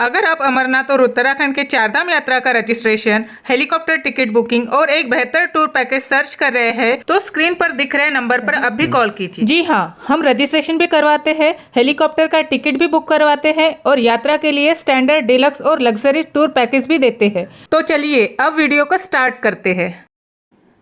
अगर आप अमरनाथ और उत्तराखंड के चारधाम यात्रा का रजिस्ट्रेशन, हेलीकॉप्टर टिकट बुकिंग और एक बेहतर टूर पैकेज सर्च कर रहे हैं तो स्क्रीन पर दिख रहे नंबर पर अभी कॉल कीजिए। जी हाँ, हम रजिस्ट्रेशन भी करवाते हैं, हेलीकॉप्टर का टिकट भी बुक करवाते हैं और यात्रा के लिए स्टैंडर्ड, डिलक्स और लग्जरी टूर पैकेज भी देते हैं। तो चलिए अब वीडियो को स्टार्ट करते हैं।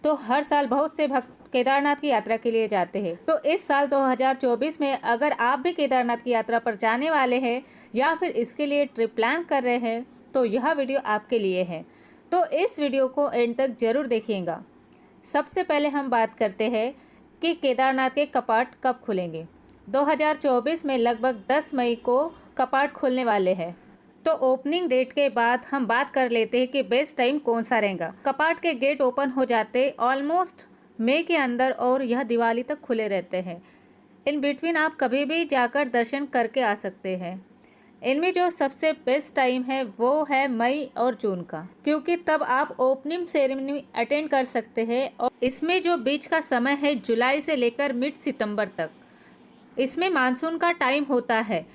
तो हर साल बहुत से भक्त केदारनाथ की यात्रा के लिए जाते हैं। तो इस साल 2024 में अगर आप भी केदारनाथ की यात्रा पर जाने वाले हैं या फिर इसके लिए ट्रिप प्लान कर रहे हैं तो यह वीडियो आपके लिए है। तो इस वीडियो को एंड तक जरूर देखिएगा। सबसे पहले हम बात करते हैं कि केदारनाथ के कपाट कब खुलेंगे। 2024 में लगभग 10 मई को कपाट खुलने वाले हैं। तो ओपनिंग डेट के बाद हम बात कर लेते हैं कि बेस्ट टाइम कौन सा रहेगा। कपाट के गेट ओपन हो जाते ऑलमोस्ट मई के अंदर और यह दिवाली तक खुले रहते हैं। इन बिटवीन आप कभी भी जाकर दर्शन करके आ सकते हैं। इनमें जो सबसे बेस्ट टाइम है वो है मई और जून का, क्योंकि तब आप ओपनिंग सेरेमनी अटेंड कर सकते हैं। और इसमें जो बीच का समय है जुलाई से लेकर मिड सितंबर तक, इसमें मानसून का टाइम होता है।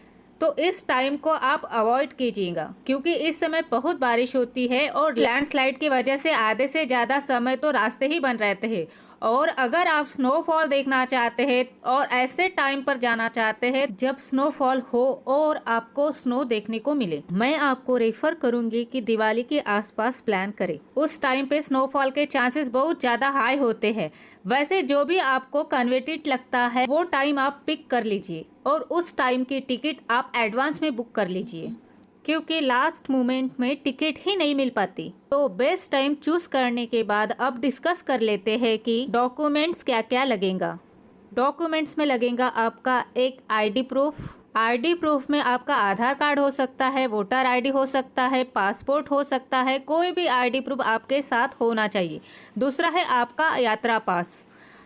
तो इस टाइम को आप अवॉइड कीजिएगा क्योंकि इस समय बहुत बारिश होती है और लैंडस्लाइड की वजह से आधे से ज़्यादा समय तो रास्ते ही बंद रहते हैं। और अगर आप स्नोफॉल देखना चाहते हैं और ऐसे टाइम पर जाना चाहते हैं जब स्नोफॉल हो और आपको स्नो देखने को मिले, मैं आपको रेफर करूंगी कि दिवाली के आसपास प्लान करें। उस टाइम पे स्नोफॉल के चांसेस बहुत ज़्यादा हाई होते हैं। वैसे जो भी आपको कन्वीनिएंट लगता है वो टाइम आप पिक कर लीजिए और उस टाइम की टिकट आप एडवांस में बुक कर लीजिए, क्योंकि लास्ट मोमेंट में टिकट ही नहीं मिल पाती। तो बेस्ट टाइम चूज करने के बाद अब डिस्कस कर लेते हैं कि डॉक्यूमेंट्स क्या क्या लगेगा। डॉक्यूमेंट्स में लगेगा आपका एक आईडी प्रूफ। आईडी प्रूफ में आपका आधार कार्ड हो सकता है, वोटर आईडी हो सकता है, पासपोर्ट हो सकता है, कोई भी आईडी प्रूफ आपके साथ होना चाहिए। दूसरा है आपका यात्रा पास।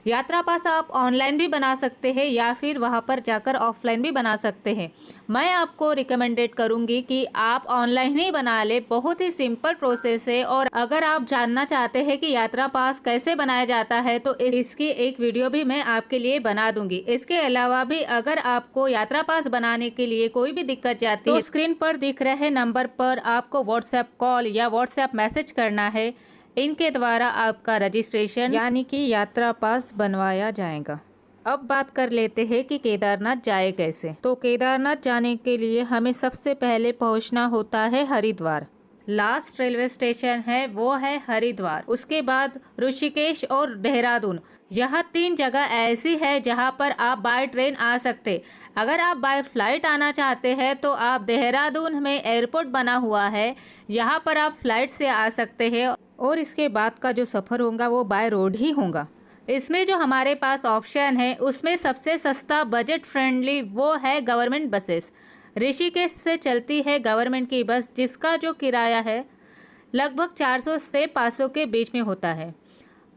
यात्रा पास आप ऑनलाइन भी बना सकते हैं या फिर वहां पर जाकर ऑफलाइन भी बना सकते हैं। मैं आपको रिकमेंडेड करूंगी कि आप ऑनलाइन ही बना ले, बहुत ही सिंपल प्रोसेस है। और अगर आप जानना चाहते हैं कि यात्रा पास कैसे बनाया जाता है तो इसकी एक वीडियो भी मैं आपके लिए बना दूंगी। इसके अलावा भी अगर आपको यात्रा पास बनाने के लिए कोई भी दिक्कत जाती है तो स्क्रीन पर दिख रहे नंबर पर आपको व्हाट्सएप कॉल या व्हाट्सएप मैसेज करना है। इनके द्वारा आपका रजिस्ट्रेशन यानी कि यात्रा पास बनवाया जाएगा। अब बात कर लेते हैं कि केदारनाथ जाए कैसे। तो केदारनाथ जाने के लिए हमें सबसे पहले पहुंचना होता है हरिद्वार। लास्ट रेलवे स्टेशन है वो है हरिद्वार। उसके बाद ऋषिकेश और देहरादून। यह 3 जगह ऐसी है जहां पर आप बाय ट्रेन आ सकते। अगर आप बाय फ्लाइट आना चाहते हैं तो आप देहरादून में एयरपोर्ट बना हुआ है, यहाँ पर आप फ्लाइट से आ सकते हैं और इसके बाद का जो सफ़र होगा वो बाय रोड ही होगा। इसमें जो हमारे पास ऑप्शन है उसमें सबसे सस्ता बजट फ्रेंडली वो है गवर्नमेंट बसेस। ऋषिकेश से चलती है गवर्नमेंट की बस जिसका जो किराया है लगभग 400 से 500 के बीच में होता है।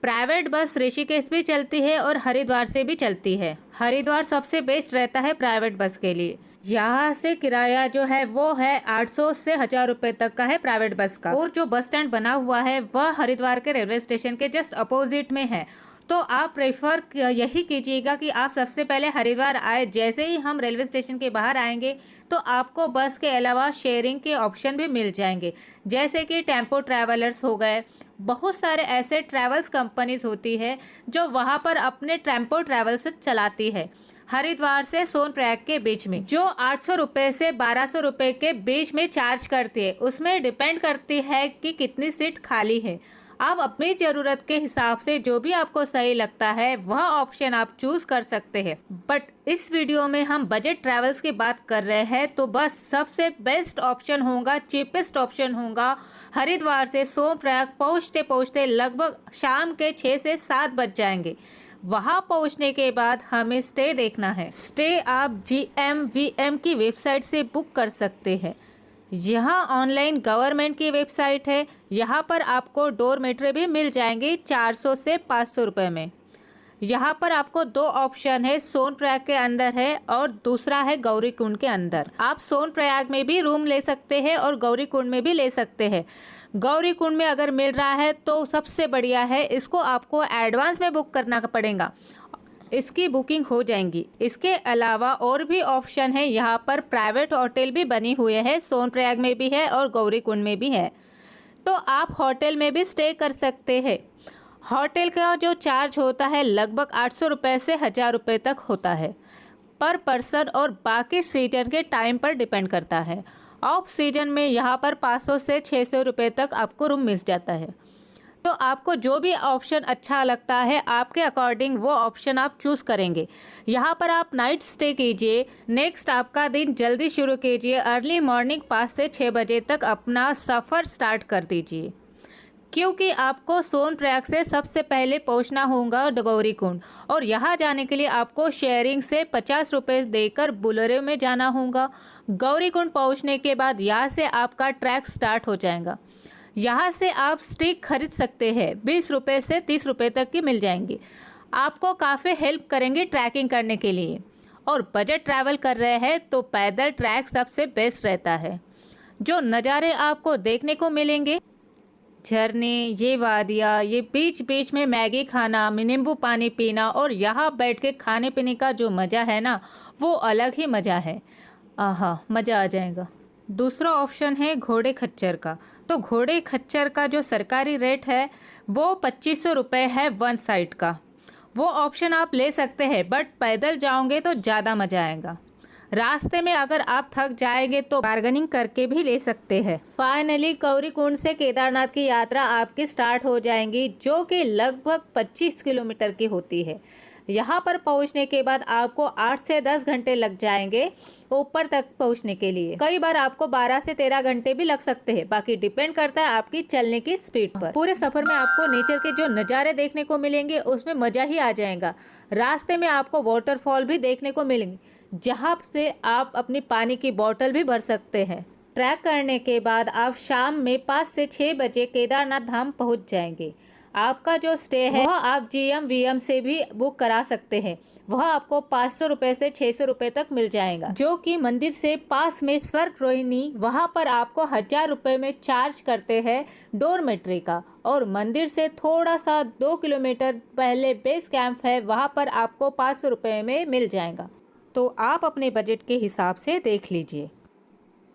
प्राइवेट बस ऋषिकेश भी चलती है और हरिद्वार से भी चलती है। हरिद्वार सबसे बेस्ट रहता है प्राइवेट बस के लिए। यहाँ से किराया जो है वो है 800 से 1000 रुपए तक का है प्राइवेट बस का। और जो बस स्टैंड बना हुआ है वह हरिद्वार के रेलवे स्टेशन के जस्ट अपोजिट में है। तो आप प्रेफर यही कीजिएगा कि आप सबसे पहले हरिद्वार आए। जैसे ही हम रेलवे स्टेशन के बाहर आएंगे तो आपको बस के अलावा शेयरिंग के ऑप्शन भी मिल जाएंगे, जैसे कि टेम्पो ट्रैवलर्स हो गए। बहुत सारे ऐसे ट्रैवल्स कंपनीज होती है जो वहाँ पर अपने टेम्पो ट्रैवल्स चलाती है हरिद्वार से सोनप्रयाग के बीच में, जो 800 रुपये से 1200 रुपये के बीच में चार्ज करती है। उसमें डिपेंड करती है कि कितनी सीट खाली है। आप अपनी ज़रूरत के हिसाब से जो भी आपको सही लगता है वह ऑप्शन आप चूज कर सकते हैं। बट इस वीडियो में हम बजट ट्रैवल्स की बात कर रहे हैं तो बस सबसे बेस्ट ऑप्शन होगा, चीपेस्ट ऑप्शन होगा हरिद्वार से सोनप्रयाग पहुँचते पहुँचते लगभग शाम के 6 से 7 बज जाएंगे। वहां पहुंचने के बाद हमें स्टे देखना है। स्टे आप GMVM की वेबसाइट से बुक कर सकते हैं। यहाँ ऑनलाइन गवर्नमेंट की वेबसाइट है। यहाँ पर आपको डोरमेट्री भी मिल जाएंगे 400 से 500 रुपये में। यहाँ पर आपको 2 ऑप्शन है, सोनप्रयाग के अंदर है और दूसरा है गौरीकुंड के अंदर। आप सोनप्रयाग में भी रूम ले सकते हैं और गौरीकुंड में भी ले सकते हैं। गौरीकुंड में अगर मिल रहा है तो सबसे बढ़िया है, इसको आपको एडवांस में बुक करना पड़ेगा। इसकी बुकिंग हो जाएंगी। इसके अलावा और भी ऑप्शन है, यहाँ पर प्राइवेट होटल भी बने हुए हैं, सोनप्रयाग में भी है और गौरीकुंड में भी है। तो आप होटल में भी स्टे कर सकते हैं। होटल का जो चार्ज होता है लगभग 800 रुपये से 1000 रुपये तक होता है पर पर्सन, और बाकी सीजन के टाइम पर डिपेंड करता है। ऑफ सीजन में यहाँ पर 500 से 600 रुपये तक आपको रूम मिल जाता है। तो आपको जो भी ऑप्शन अच्छा लगता है आपके अकॉर्डिंग वो ऑप्शन आप चूज़ करेंगे। यहाँ पर आप नाइट स्टे कीजिए। नेक्स्ट आपका दिन जल्दी शुरू कीजिए। अर्ली मॉर्निंग 5 से 6 बजे तक अपना सफ़र स्टार्ट कर दीजिए, क्योंकि आपको सोनप्रयाग से सबसे पहले पहुंचना होगा गौरीकुंड, और यहाँ जाने के लिए आपको शेयरिंग से 50 रुपये देकर बोलेरो में जाना होगा। गौरीकुंड पहुंचने के बाद यहाँ से आपका ट्रैक स्टार्ट हो जाएगा। यहाँ से आप स्टिक खरीद सकते हैं, 20 रुपये से 30 रुपये तक की मिल जाएंगी। आपको काफ़ी हेल्प करेंगे ट्रैकिंग करने के लिए। और बजट ट्रैवल कर रहे हैं तो पैदल ट्रैक सबसे बेस्ट रहता है। जो नज़ारे आपको देखने को मिलेंगे, झरने, ये वादियाँ, ये बीच बीच में मैगी खाना, नींबू पानी पीना और यहाँ बैठ के खाने पीने का जो मज़ा है ना, वो अलग ही मज़ा है। आहा, मज़ा आ जाएगा। दूसरा ऑप्शन है घोड़े खच्चर का। तो घोड़े खच्चर का जो सरकारी रेट है वो 2500 रुपये है वन साइड का। वो ऑप्शन आप ले सकते हैं, बट पैदल जाओगे तो ज़्यादा मज़ा आएगा। रास्ते में अगर आप थक जाएंगे तो बार्गेनिंग करके भी ले सकते हैं। फाइनली गौरीकुंड से केदारनाथ की यात्रा आपकी स्टार्ट हो जाएंगी, जो कि लगभग 25 किलोमीटर की होती है। यहाँ पर पहुँचने के बाद आपको 8 से 10 घंटे लग जाएंगे ऊपर तक पहुँचने के लिए। कई बार आपको 12 से 13 घंटे भी लग सकते हैं, बाकी डिपेंड करता है आपकी चलने की स्पीड पर। पूरे सफर में आपको नेचर के जो नज़ारे देखने को मिलेंगे उसमें मज़ा ही आ जाएगा। रास्ते में आपको वाटरफॉल भी देखने को मिलेंगे, जहाँ से आप अपनी पानी की बोतल भी भर सकते हैं। ट्रैक करने के बाद आप शाम में 5 से 6 बजे केदारनाथ धाम पहुँच जाएंगे। आपका जो स्टे है वह आप GM-VM से भी बुक करा सकते हैं। वह आपको 500 रुपये से 600 रुपये तक मिल जाएगा, जो कि मंदिर से पास में स्वर्ग रोहिणी, वहाँ पर आपको 1000 रुपये में चार्ज करते हैं डोरमेट्री का। और मंदिर से थोड़ा सा 2 किलोमीटर पहले बेस कैंप है, वहाँ पर आपको 500 रुपये में मिल जाएगा। तो आप अपने बजट के हिसाब से देख लीजिए।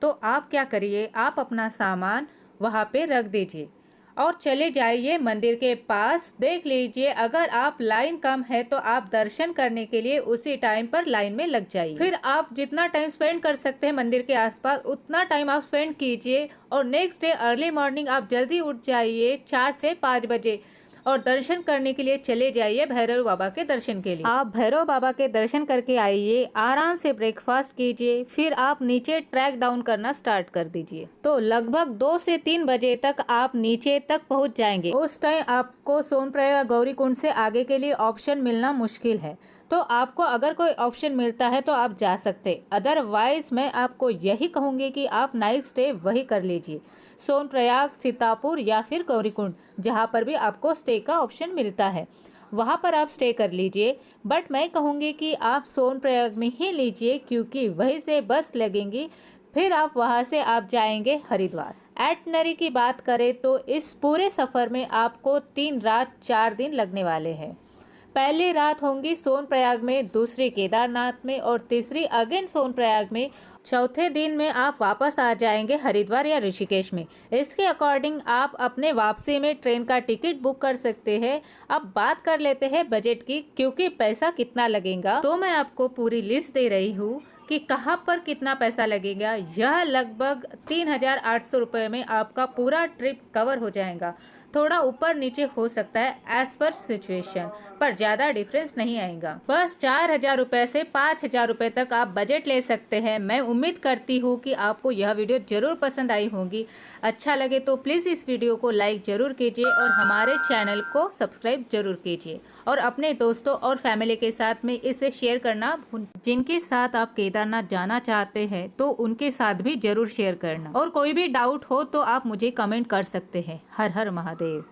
तो आप क्या करिए, आप अपना सामान वहाँ पे रख दीजिए और चले जाइए मंदिर के पास। देख लीजिए, अगर आप लाइन कम है तो आप दर्शन करने के लिए उसी टाइम पर लाइन में लग जाइए। फिर आप जितना टाइम स्पेंड कर सकते हैं मंदिर के आसपास उतना टाइम आप स्पेंड कीजिए। और नेक्स्ट डे अर्ली मॉर्निंग आप जल्दी उठ जाइए 4 से 5 बजे और दर्शन करने के लिए चले जाइए भैरव बाबा के दर्शन के लिए। आप भैरव बाबा के दर्शन करके आइए, आराम से ब्रेकफास्ट कीजिए, फिर आप नीचे ट्रैक डाउन करना स्टार्ट कर दीजिए। तो लगभग 2 से 3 बजे तक आप नीचे तक पहुंच जाएंगे। उस टाइम आपको सोनप्रयाग गौरीकुंड से आगे के लिए ऑप्शन मिलना मुश्किल है। तो आपको अगर कोई ऑप्शन मिलता है तो आप जा सकते, अदरवाइज मैं आपको यही कहूँगी कि आप नाइट स्टे वही कर लीजिए, सोनप्रयाग, सीतापुर या फिर गौरीकुंड, जहाँ पर भी आपको स्टे का ऑप्शन मिलता है वहाँ पर आप स्टे कर लीजिए। बट मैं कहूँगी कि आप सोनप्रयाग में ही लीजिए, क्योंकि वहीं से बस लगेंगी, फिर आप वहाँ से आप जाएंगे हरिद्वार। एटनरी की बात करें तो इस पूरे सफ़र में आपको 3 रात 4 दिन लगने वाले हैं। पहली रात होंगी सोनप्रयाग में, दूसरी केदारनाथ में और तीसरी अगेन सोनप्रयाग में। चौथे दिन में आप वापस आ जाएंगे हरिद्वार या ऋषिकेश में। इसके अकॉर्डिंग आप अपने वापसी में ट्रेन का टिकट बुक कर सकते हैं। अब बात कर लेते हैं बजट की, क्योंकि पैसा कितना लगेगा तो मैं आपको पूरी लिस्ट दे रही हूँ कि कहाँ पर कितना पैसा लगेगा। यह लगभग 3800 रुपये में आपका पूरा ट्रिप कवर हो जाएगा। थोड़ा ऊपर नीचे हो सकता है एज पर सिचुएशन, पर ज़्यादा डिफरेंस नहीं आएगा। बस 4000 रुपये से 5000 रुपये तक आप बजट ले सकते हैं। मैं उम्मीद करती हूँ कि आपको यह वीडियो ज़रूर पसंद आई होगी। अच्छा लगे तो प्लीज़ इस वीडियो को लाइक ज़रूर कीजिए और हमारे चैनल को सब्सक्राइब जरूर कीजिए और अपने दोस्तों और फैमिली के साथ में इसे शेयर करना जिनके साथ आप केदारनाथ जाना चाहते हैं तो उनके साथ भी जरूर शेयर करना। और कोई भी डाउट हो तो आप मुझे कमेंट कर सकते हैं। हर हर महादेव।